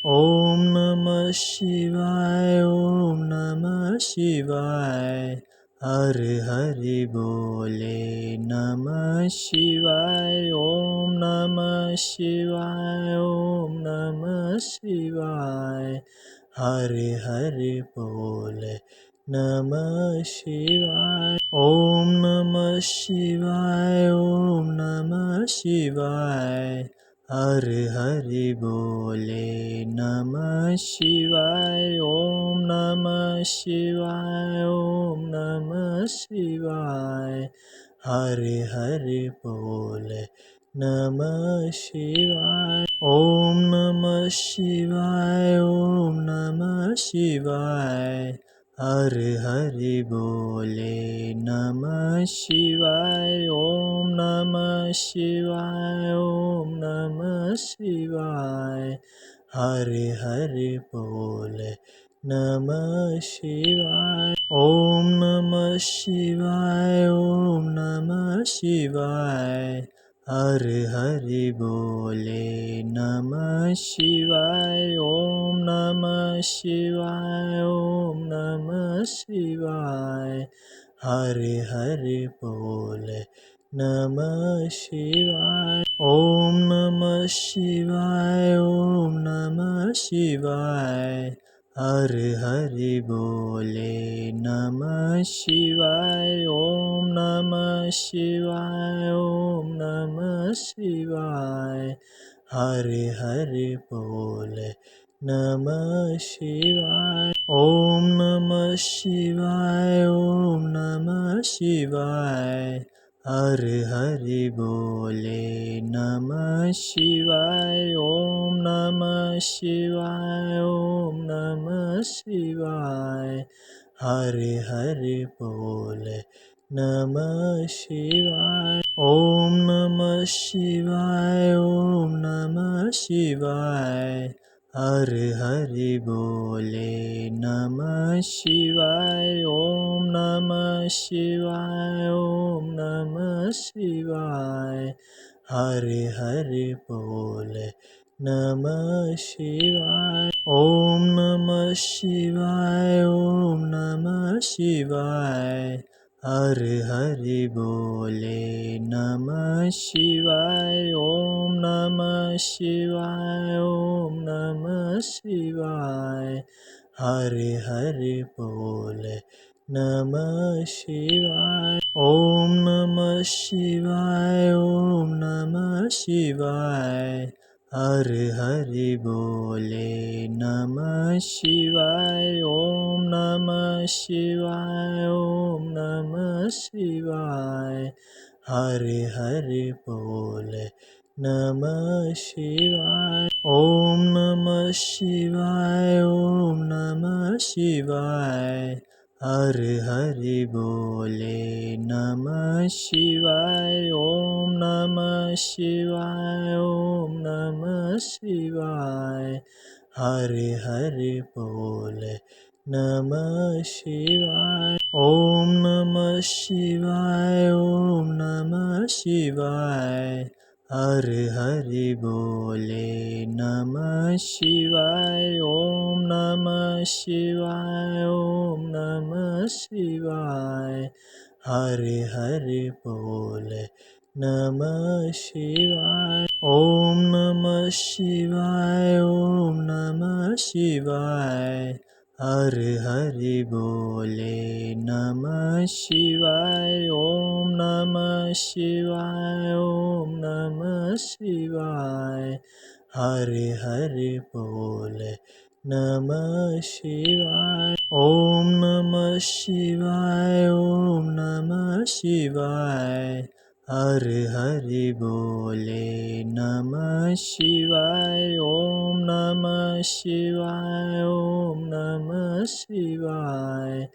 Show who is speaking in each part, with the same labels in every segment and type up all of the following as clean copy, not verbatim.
Speaker 1: Om Namah Shivaya, Om Namah Shivaya, Hari Hari Bole Namah Shivaya, Om Namah Shivaya, Om Namah Shivaya, Hari Hari Bole Namah Shivaya, Om Namah Shivaya, Om Namah Shivaya, Hari Hari Bole Namah Shivaya, Om Namah Shivaya, Om Namah Shivaya, Hari Hari Bole Namah Shivaya, Om Namah Shivaya, Om Namah Shivaya, Hari Hari Bole Namah Shivaya, Om Namah Shivaya, Om Namah Shivaya, Hari Hari Bole Namah Shivaya, Om Namah Shivaya, Om Namah Shivaya, Hari Hari Bole Namah Shivaya, Om Namah Shivaya, Om Namah Shivaya, Hari Hari Bole Namah Shivaya, Om Namah Shivaya, Om Namah Shivaya, Hari Hari Bole Namah Shivaya, Om Namah Shivaya, Om Namah Shivaya, Hari Hari Bole Namah Shivaya, Om Namah Shivaya, Om Namah Shivaya, Hari Hari Bole Namah Shivaya, Om Namah Shivaya, Om Namah Shivaya, Hari Hari Bole Namah Shivaya, Om Namah Shivaya, Om Namah Shivaya, Hari Hari Bole Namah Shivaya, Om Namah Shivaya, Om Namah Shivaya, Hari Hari Bole Namah Shivaya, Om Namah Shivaya, Om Namah Shivaya, Hari Hari Bole Namah Shivaya, Om Namah Shivaya, Om Namah Shivaya, Hari Hari Bole Namah Shivaya, Om Namah Shivaya, Om Namah Shivaya, Hari Hari Bole Namah Shivaya, Om Namah Shivaya, Om Namah Shivaya, Hari Hari Bole Namah Shivaya, Om Namah Shivaya, Om Namah Shivaya, Hari Hari Bole Namah Shivaya, Om Namah Shivaya, Om Namah Shivaya, Hari Hari Bole Namah Shivaya, Om Namah Shivaya, Om Namah Shivaya, Hari Hari Bole Namah Shivaya, Om Namah Shivaya, Om Namah Shivaya, Hari Hari Bole Namah Shivaya, Om Namah Shivaya, Om Namah Shivaya, Hari Hari Bole Namah Shivaya, Om Namah Shivaya, Om Namah Shivaya, Hari Hari Bole Namah Shivaya, Om Namah Shivaya, Om Namah Shivaya, Hari Hari Bole Namah Shivaya, Om Namah Shivaya, Om Namah Shivaya,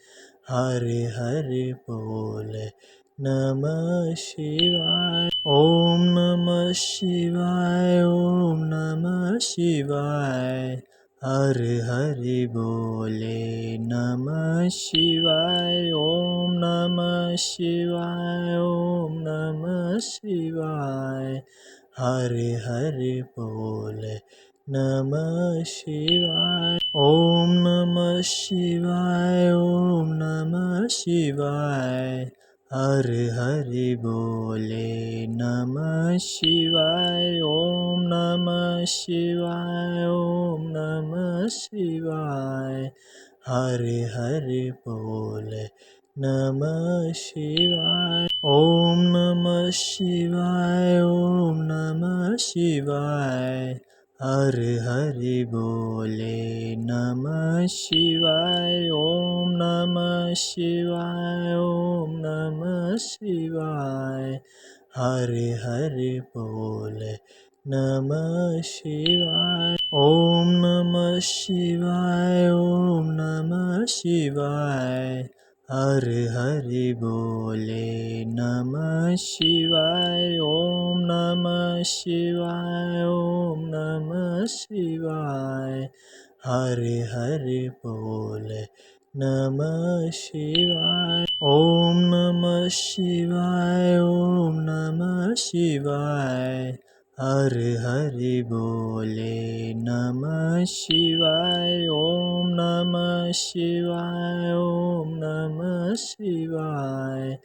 Speaker 1: Hari Hari Bole Namah Shivaya, Om Namah Shivaya, Om Namah Shivaya, Hari Hari Bole Namah Shivaya, Om Namah Shivaya, Om Namah Shivaya, Hari Hari Bole Namah Shivaya. Om Namah Shivaya. Om Namah Shivaya. Hari Hari Bole Namah Shivaya. Om Namah Shivaya. Om Namah Shivaya. Hari Hari Bole Namah Shivaya. Om Namah Shivaya. Om Namah Shivaya. Hari Hari Bole Namah Shivaya. Om Namah Shivaya. Om Namah Shivaya. Hari Hari Bole Namah Shivaya. Om Namah Shivaya. Om Namah Shivaya. Hari Hari Bole Namah Shivaya. Om Namah Shivaya. Om Namah Shivaya. Hari Hari Bole Namah Shivaya. Om Namah Shivaya. Om Namah Shivaya. Hari Hari Bole Namah Shivaya. Om Namah Shivaya. Om Namah Shivaya.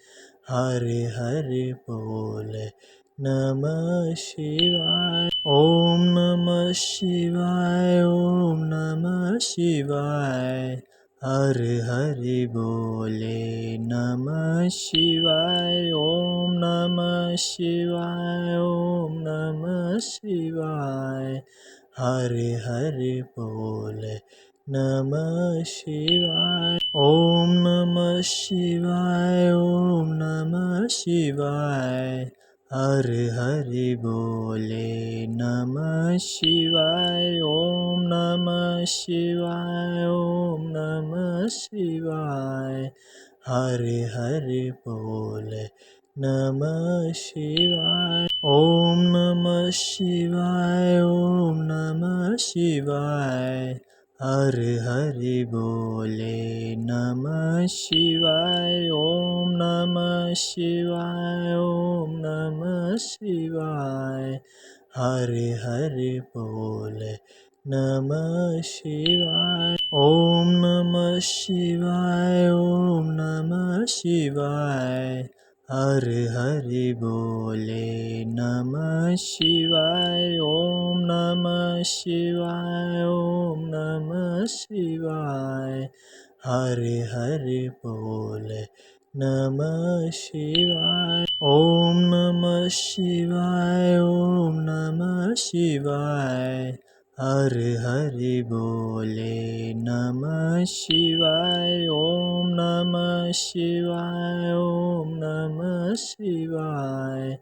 Speaker 1: Hari Hari Bole Namah Shivaya. Om Namah Shivaya. Om Namah Shivaya. Hari Hari Bole Namah Shivaya. Om Namah Shivaya. Om Namah Shivaya. Hari Hari Bole Namah Shivaya. Om Namah Shivaya. Om Namah Shivaya. Hari Hari Bole Namah Shivaya. Om Namah Shivaya. Om Namah Shivaya. Hari Hari Bole Namah Shivaya. Om Namah Shivaya. Om Namah Shivaya. Hari Hari Bole Namah Shivaya. Om Namah Shivaya. Om Namah Shivaya. Hari Hari Bole Namah Shivaya. Om Namah Shivaya. Om Namah Shivaya. Hari Hari Bole Namah Shivaya. Om Namah Shivaya. Om Namah Shivaya. Hari Hari Bole Namah Shivaya. Om Namah Shivaya. Om Namah Shivaya. Hari Hari Bole Namah Shivaya. Om Namah Shivaya. Om Namah Shivaya.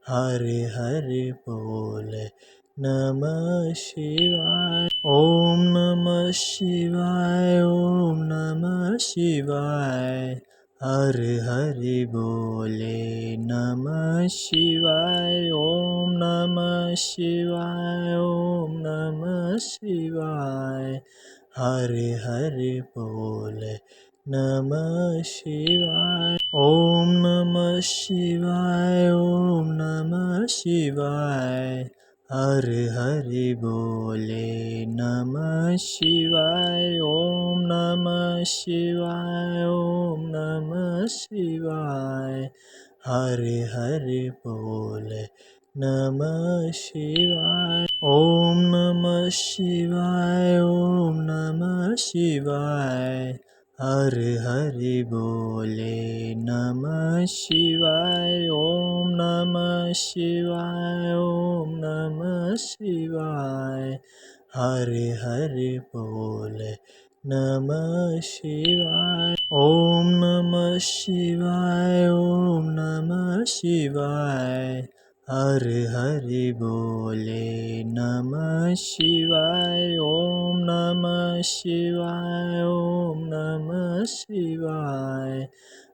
Speaker 1: Hari Hari Bole Namah Shivaya. Om Namah Shivaya. Om Namah Shivaya. Hari Hari Bole Namah Shivaya. Om Namah Shivaya. Om Namah Shivaya. Hari Hari Bole Namah Shivaya. Om Namah Shivaya. Om Namah Shivaya. Hari Hari Bole Namah Shivaya. Om Namah Shivaya. Om Namah Shivaya. Hari Hari Bole Namah Shivaya. Om Namah Shivaya. Om Namah Shivaya. Hari Hari Bole Namah Shivaya. Om Namah Shivaya. Om Namah Shivaya. Hari Hari Bole Namah Shivaya. Om Namah Shivaya. Om Namah Shivaya. Hari Hari Bole Namah Shivaya. Om Namah Shivaya. Om Namah Shivaya.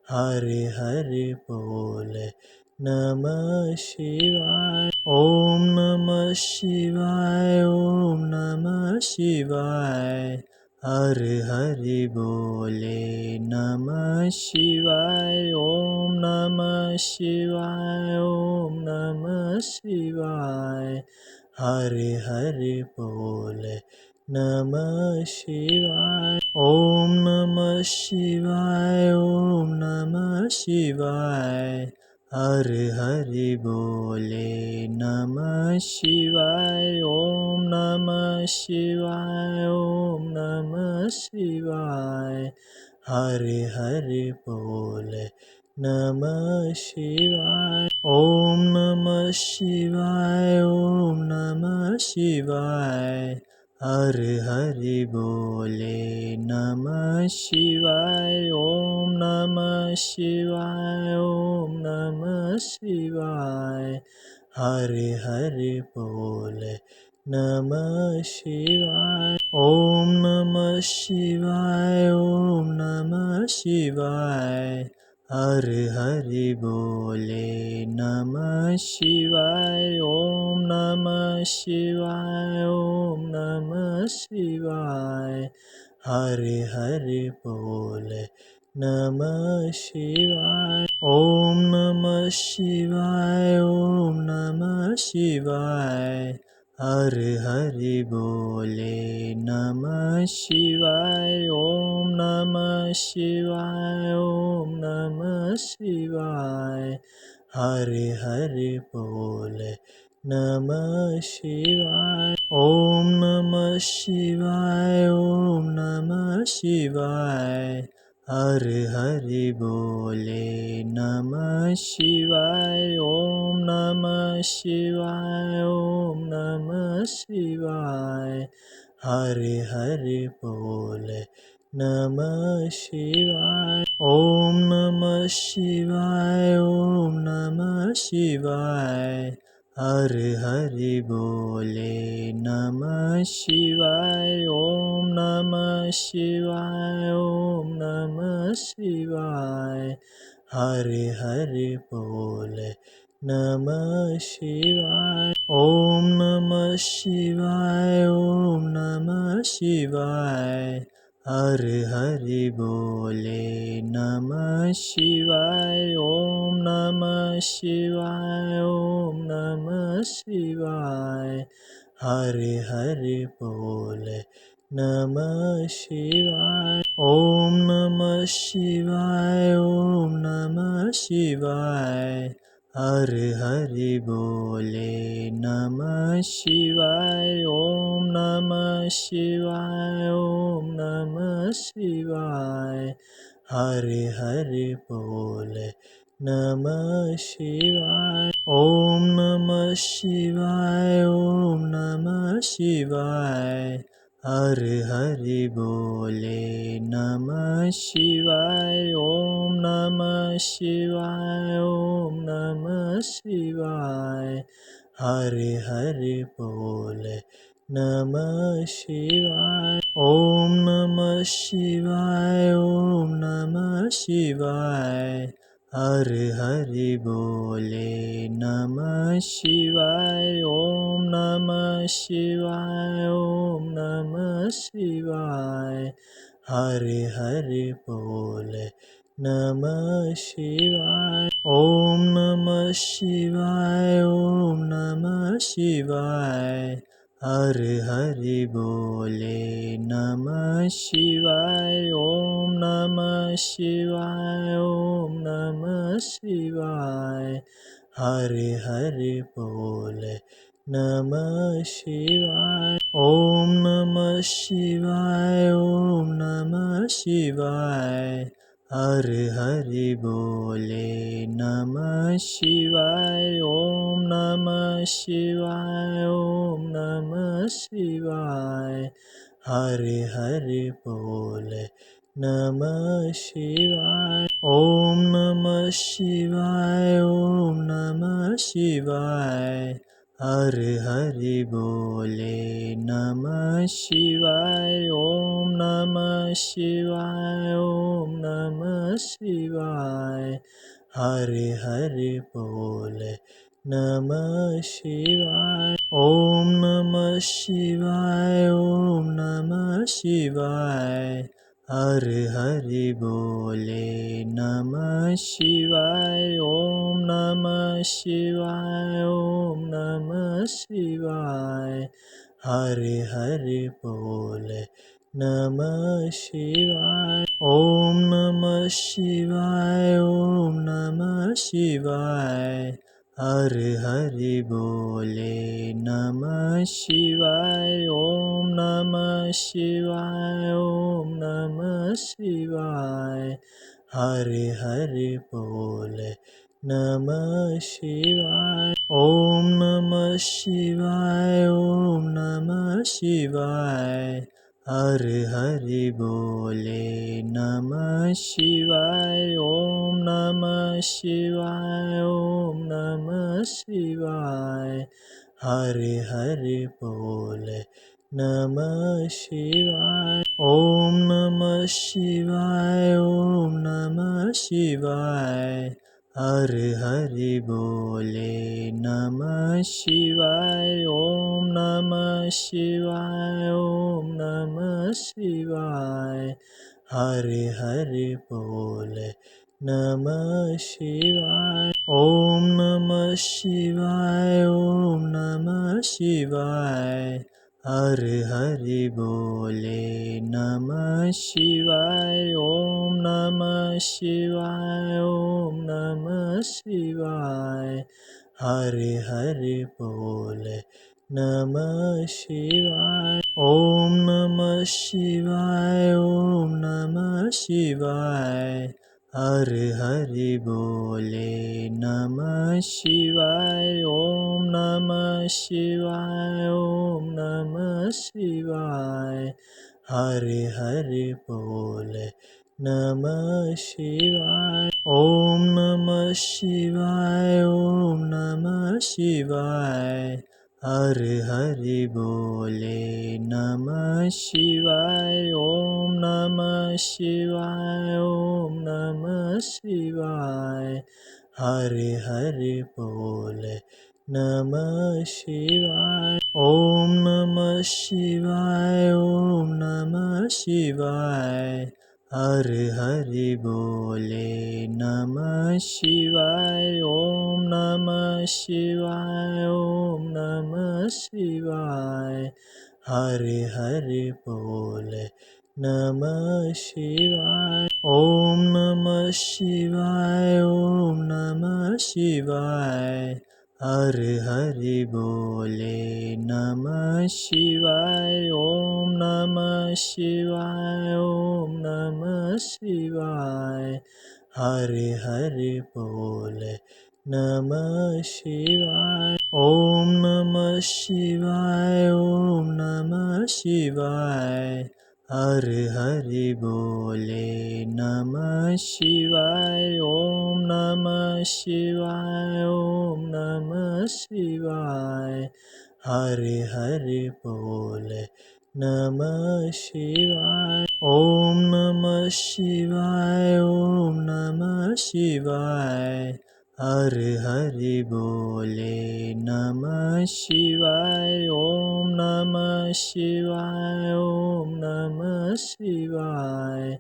Speaker 1: Hari Hari Bole Namah Shivaya. Om Namah Shivaya. Om Namah Shivaya. Hari Hari Bole Namah Shivaya. Om Namah Shivaya. Om Namah Shivaya. Hare Hare बोले नमः शिवाय। ओम नमः शिवाय ओम नमः शिवाय। हरे हरे बोले नमः शिवाय। ओम नमः शिवाय ओम नमः शिवाय। हरे हरे बोले नमः शिवाय। ओम नमः शिवाय ओम नमः शिवाय। हरे हरे बोले नमः शिवाय। ओम नमः शिवाय ओम नमः शिवाय। हरे हरे बोले नमः शिवाय। ओम नमः शिवाय ओम नमः शिवाय। हरे हरे बोले नमः शिवाय। ओम नमः शिवाय ओम नमः शिवाय। हरे हरे बोले नमः शिवाय। ओम नमः शिवाय ओम नमः शिवाय। हरे हरे बोले नमः शिवाय। ओम नमः शिवाय ओम नमः शिवाय। हरे हरे बोले नमः शिवाय। ओम नमः शिवाय ओम नमः शिवाय। हरे हरे बोले नमः शिवाय। ओम नमः शिवाय ओम नमः शिवाय। हरे हरे बोले नमः शिवाय। ओम नमः शिवाय ओम नमः शिवाय। हरे हरे बोले नमः शिवाय। ओम नमः शिवाय ओम नमः शिवाय। हरे हरे बोले नमः शिवाय। ओम नमः शिवाय ओम नमः शिवाय। हरे हरे बोले नमः शिवाय। ओम नमः शिवाय ओम नमः शिवाय। हरे हरे बोले नमः शिवाय। ओम नमः शिवाय ओम नमः शिवाय। हरे हरे बोले नमः शिवाय। ओम नमः शिवाय ओम नमः शिवाय। हरे हरे बोले नमः शिवाय। ओम नमः शिवाय ओम नमः शिवाय। हरे हरे बोले नमः शिवाय। ओम नमः शिवाय ओम नमः शिवाय। हरे हरे बोले नमः शिवाय। ओम नमः शिवाय ओम नमः शिवाय। हरे हरे बोले नमः शिवाय। ओम नमः शिवाय ओम नमः शिवाय। हरे हरे बोले नमः शिवाय। ओम नमः शिवाय ओम नमः शिवाय। हरे हरे बोले नमः शिवाय। ओम नमः शिवाय ओम नमः शिवाय। हरे हरे बोले नमः शिवाय। ओम नमः शिवाय ओम नमः शिवाय। हरे हरे बोले नमः शिवाय। ओम नमः शिवाय ओम नमः शिवाय। हरे हरे बोले नमः शिवाय। ओम नमः शिवाय ओम नमः शिवाय। हरे हरे बोले नमः शिवाय। ओम नमः शिवाय ओम नमः शिवाय। हरे हरे बोले नमः शिवाय। ओम नमः शिवाय ओम नमः शिवाय। हर हरि बोले नमः शिवाय ओम नमः शिवाय ओम नमः शिवाय हर हरि बोले नमः शिवाय ओम नमः शिवाय ओम नमः शिवाय हर हरि बोले नमः शिवाय ओम नमः शिवाय ओम नमः शिवाय हर हरि बोले नमः शिवाय ओम नमः शिवाय ओम नमः शिवाय हर हरि बोले नमः शिवाय ओम नमः शिवाय ओम नमः शिवाय हर हरि बोले नमः शिवाय ओम नमः शिवाय ओम नमः शिवाय हर हरि बोले नमः शिवाय ओम नमः शिवाय ओम नमः शिवाय हर हरि बोले नमः शिवाय ओम नमः शिवाय ओम नमः शिवाय हर हरि बोले नमः शिवाय ओम नमः शिवाय ओम नमः शिवाय हर हरि बोले नमः शिवाय ओम नमः शिवाय ओम नमः शिवाय हर हरि बोले नमः शिवाय ओम नमः शिवाय ओम नमः शिवाय हर हरि बोले नमः शिवाय ओम नमः शिवाय ओम नमः शिवाय हर हरि बोले नमः शिवाय ओम नमः शिवाय ओम नमः शिवाय हर हरि बोले नमः शिवाय ओम नमः शिवाय ओम नमः शिवाय हर हरि बोले नमः शिवाय ओम नमः शिवाय ओम नमः शिवाय हर हरि बोले नमः शिवाय ओम नमः शिवाय ओम नमः शिवाय हर हरि बोले नमः शिवाय ओम नमः शिवाय ओम नमः शिवाय हर हरि बोले नमः शिवाय ओम नमः शिवाय ओम नमः शिवाय हर हरि बोले नमः शिवाय ओम नमः शिवाय ओम नमः शिवाय हर हरि बोले नमः शिवाय ओम नमः शिवाय ओम नमः शिवाय हर हरि बोले नमः शिवाय ओम नमः शिवाय ओम नमः शिवाय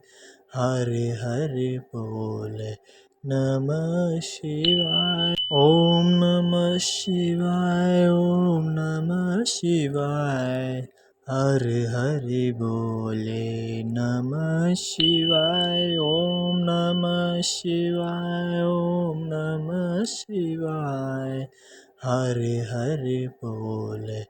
Speaker 1: हर हरि बोले नमः शिवाय ओम नमः शिवाय ओम नमः शिवाय हर हरि बोले नमः शिवाय ओम नमः शिवाय ओम नमः शिवाय हर हरि बोले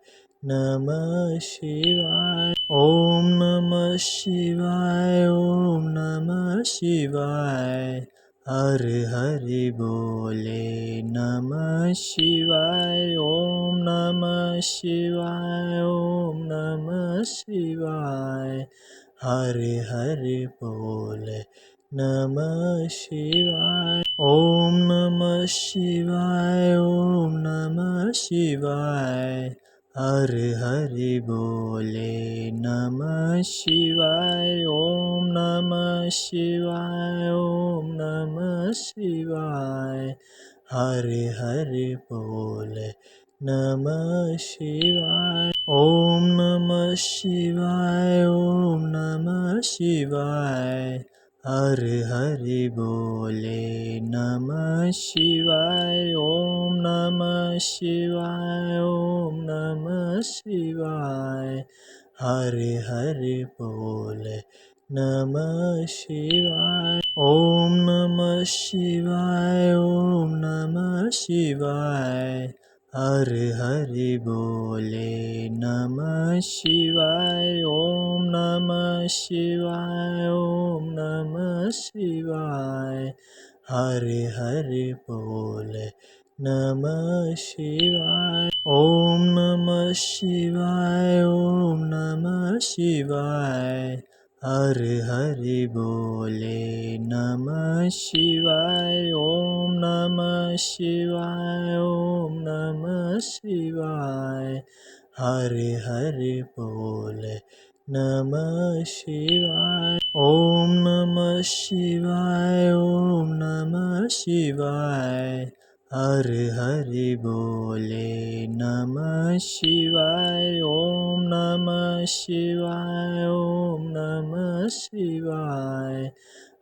Speaker 1: नमः शिवाय ओम नमः शिवाय ओम नमः शिवाय हर हरि बोले नमः शिवाय ओम नमः शिवाय ओम नमः शिवाय हर हरि बोले नमः शिवाय ओम नमः शिवाय ओम नमः शिवाय हर हरि बोले नमः शिवाय ओम नमः शिवाय ओम नमः शिवाय हर हरि बोले Namah Shivaya. Om Namah Shivaya. Om Namah Shivaya. Hari Hari Bole Namah Shivaya. Om Namah Shivaya. Om Namah Shivaya. Hari Hari Bole Namah Shivaya. Om Namah Shivaya. Om Namah Shivaya. Hari Hari Bole Namah Shivaya. Om Namah Shivaya. Om Namah Shivaya. Hari Hari Bole Namah Shivaya. Om Namah Shivaya. Om Namah Shivaya. Hari Hari Bole Namah Shivaya. Om Namah Shivaya. Om Namah Shivaya. Hari Hari Bole Namah Shivaya. Om Namah Shivaya. Om Namah Shivaya. Hari Hari Bole Namah Shivaya. Om Namah Shivaya. Om Namah Shivaya.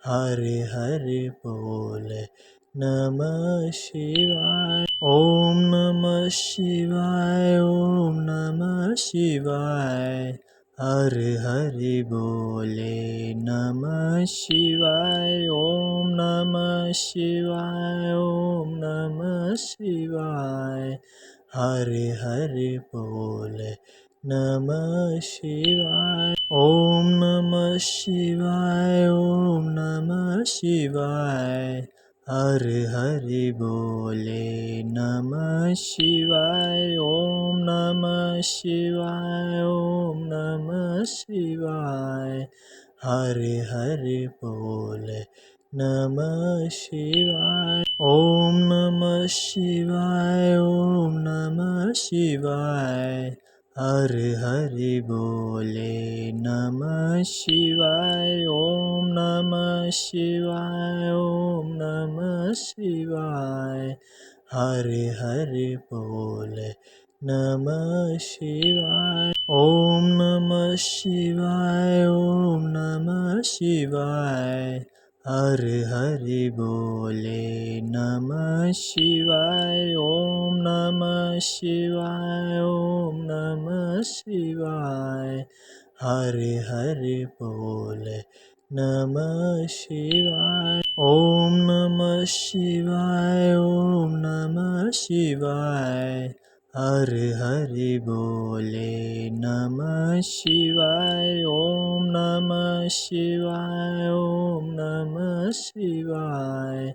Speaker 1: Hari Hari Bole Namah Shivaya. Om Namah Shivaya. Om Namah Shivaya. Hari Hari Bole Namah Shivaya. Om Namah Shivaya. Om Namah Shivaya. Hari Hari Bole Namah Shivaya. Om Namah Shivaya. Om Namah Shivaya. Hari Hari Bole Namah Shivaya. Om Namah Shivaya. Om Namah Shivaya. Hari Hari Bole Namah Shivaya. Om Namah Shivaya. Om Namah Shivaya. Hari Hari Bole Namah Shivaya. Om Namah Shivaya. Om Namah Shivaya. Hari Hari Bole Namah Shivaya. Om Namah Shivaya. Om Namah Shivaya. Hari Hari Bole Namah Shivaya. Om Namah Shivaya. Om Namah Shivaya. Hari Hari Bole Namah Shivaya. Om Namah Shivaya. Om Namah Shivaya. Hari Hari Bole Namah Shivaya. Om Namah Shivaya. Om Namah Shivaya.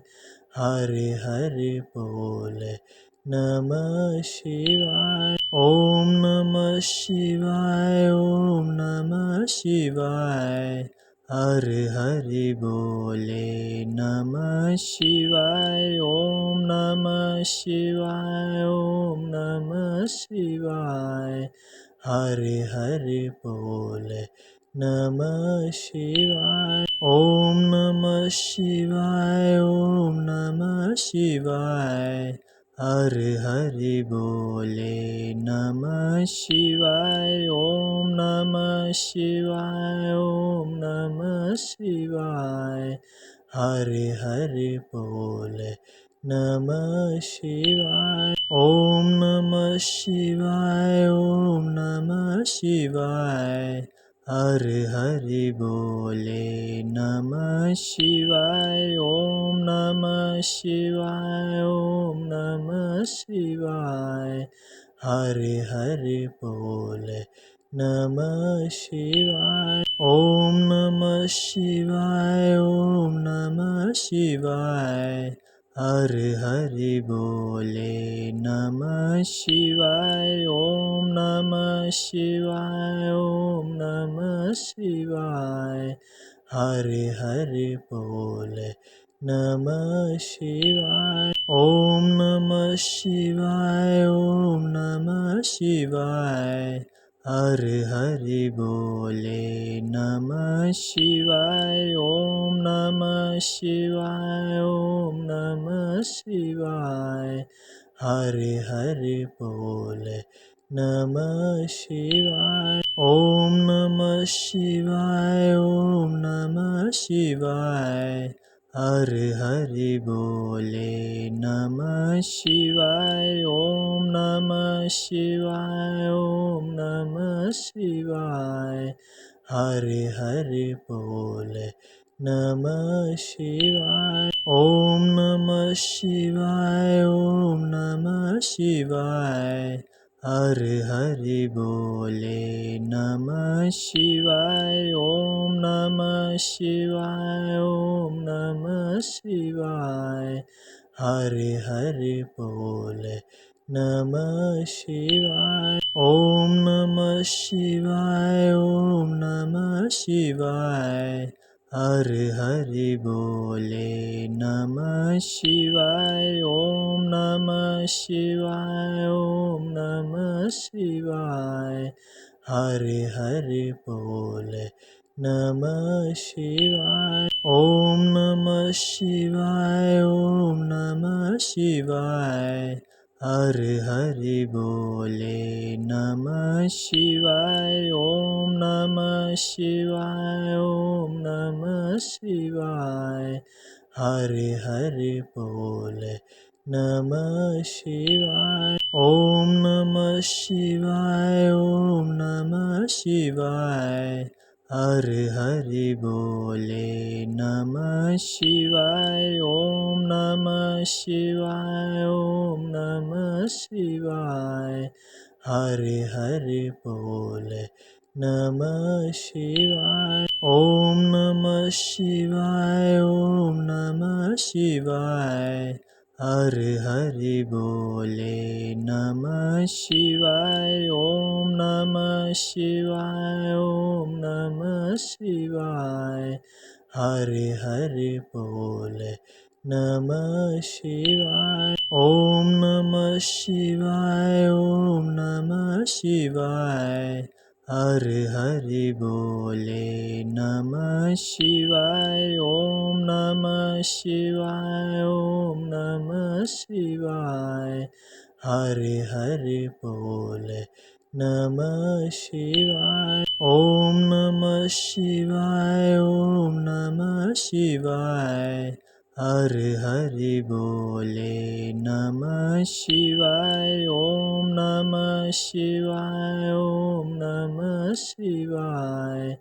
Speaker 1: Hari Hari Bole Namah Shivaya. Om Namah Shivaya. Om Namah Shivaya. Hari Hari Bole Namah Shivaya. Om Namah Shivaya. Om Namah Shivaya. Hari Hari Bole Namah Shivaya. Om Namah Shivaya. Om Namah Shivaya. Hari Hari Bole Namah Shivaya. Om Namah Shivaya. Om Namah Shivaya. Hari Hari Bole Namah Shivaya. Om Namah Shivaya. Om Namah Shivaya. Hari Hari Bole Namah Shivaya. Om Namah Shivaya. Om Namah Shivaya. Hari Hari Bole Namah Shivaya. Om Namah Shivaya. Om Namah Shivaya. Hari Hari Bole Namah Shivaya. Om Namah Shivaya. Om Namah Shivaya. Hari Hari Bole Namah Shivaya. Om Namah Shivaya. Om Namah Shivaya. Hari Hari Bole Namah Shivaya. Om Namah Shivaya. Om Namah Shivaya. Hare Hare बोले नमः शिवाय। ओम नमः शिवाय ओम नमः शिवाय। हरे हरे बोले नमः शिवाय। ओम नमः शिवाय ओम नमः शिवाय। हरे हरे बोले नमः शिवाय। ओम नमः शिवाय ओम नमः शिवाय। हरे हरे बोले नमः शिवाय। ओम नमः शिवाय ओम नमः शिवाय। हरे हरे बोले नमः शिवाय। ओम नमः शिवाय ओम नमः शिवाय। हरे हरे बोले नमः शिवाय। ओम नमः शिवाय ओम नमः शिवाय। हरे हरे बोले नमः शिवाय। ओम नमः शिवाय ओम नमः शिवाय। हरे हरे बोले नमः शिवाय। ओम नमः शिवाय ओम नमः शिवाय। हरे हरे बोले नमः शिवाय। ओम नमः शिवाय ओम नमः शिवाय। हरे हरे बोले नमः शिवाय। ओम नमः शिवाय ओम नमः शिवाय। हरे हरे बोले नमः शिवाय। ओम नमः शिवाय ओम नमः शिवाय। हरे हरे बोले नमः शिवाय। ओम नमः शिवाय ओम नमः शिवाय। हरे हरे बोले नमः शिवाय। ओम नमः शिवाय ओम नमः शिवाय। हरे हरे बोले नमः शिवाय। ओम नमः शिवाय ओम नमः शिवाय। हरे हरे बोले नमः शिवाय। ओम नमः शिवाय ओम नमः शिवाय। हरे हरे बोले नमः शिवाय। ओम नमः शिवाय ओम नमः शिवाय।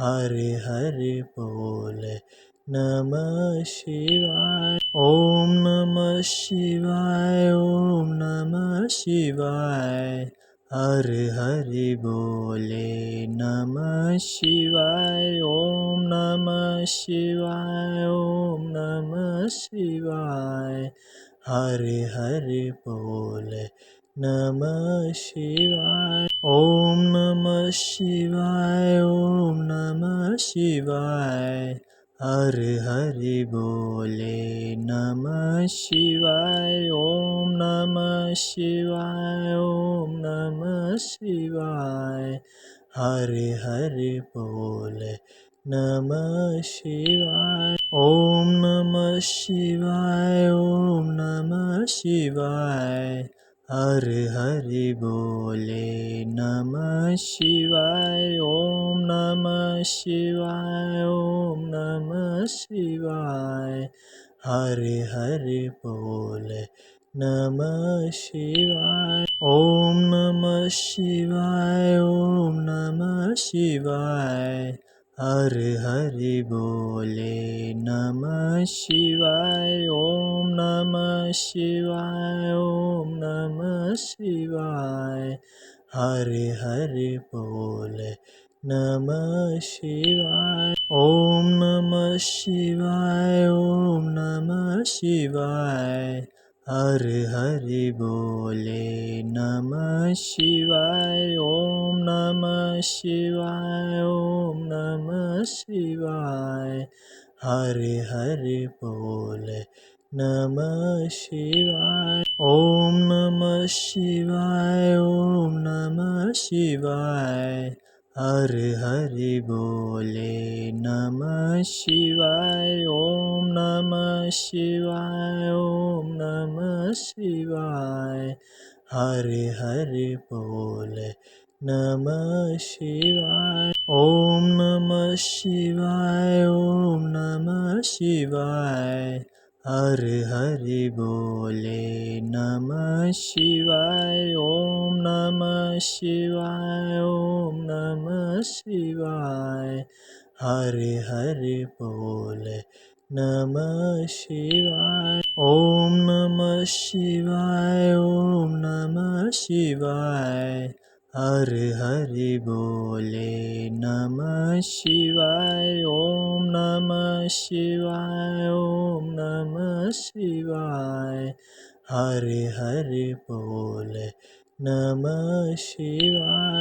Speaker 1: हरे हरे बोले नमः शिवाय। ओम नमः शिवाय ओम नमः शिवाय। हरे हरे बोले नमः शिवाय। ओम नमः शिवाय ओम नमः शिवाय। हरे हरे बोले नमः शिवाय। ओम नमः शिवाय ओम नमः शिवाय। हरे हरे बोले नमः शिवाय। ओम नमः शिवाय ओम नमः शिवाय। हरे हरे बोले नमः शिवाय। ओम नमः शिवाय ओम नमः शिवाय। हरे हरे बोले नमः शिवाय। ओम नमः शिवाय ओम नमः शिवाय। हरे हरे बोले नमः शिवाय। ओम नमः शिवाय ओम नमः शिवाय। हरे हरे बोले नमः शिवाय। ओम नमः शिवाय ओम नमः शिवाय। हरे हरे बोले नमः शिवाय। ओम नमः शिवाय ओम नमः शिवाय। हरे हरे बोले नमः शिवाय। ओम नमः शिवाय ओम नमः शिवाय। हरे हरे बोले नमः शिवाय। ओम नमः शिवाय ओम नमः शिवाय। हर हरि बोले नमः शिवाय ओम नमः शिवाय ओम नमः शिवाय हर हरि बोले नमः शिवाय ओम नमः शिवाय ओम नमः शिवाय हर हरि बोले नमः शिवाय ओम नमः शिवाय ओम नमः शिवाय हर हरि बोले नमः शिवाय ओम नमः शिवाय ओम नमः शिवाय हर हरि बोले नमः शिवाय ओम नमः शिवाय ओम नमः शिवाय हर हरि बोले नमः शिवाय।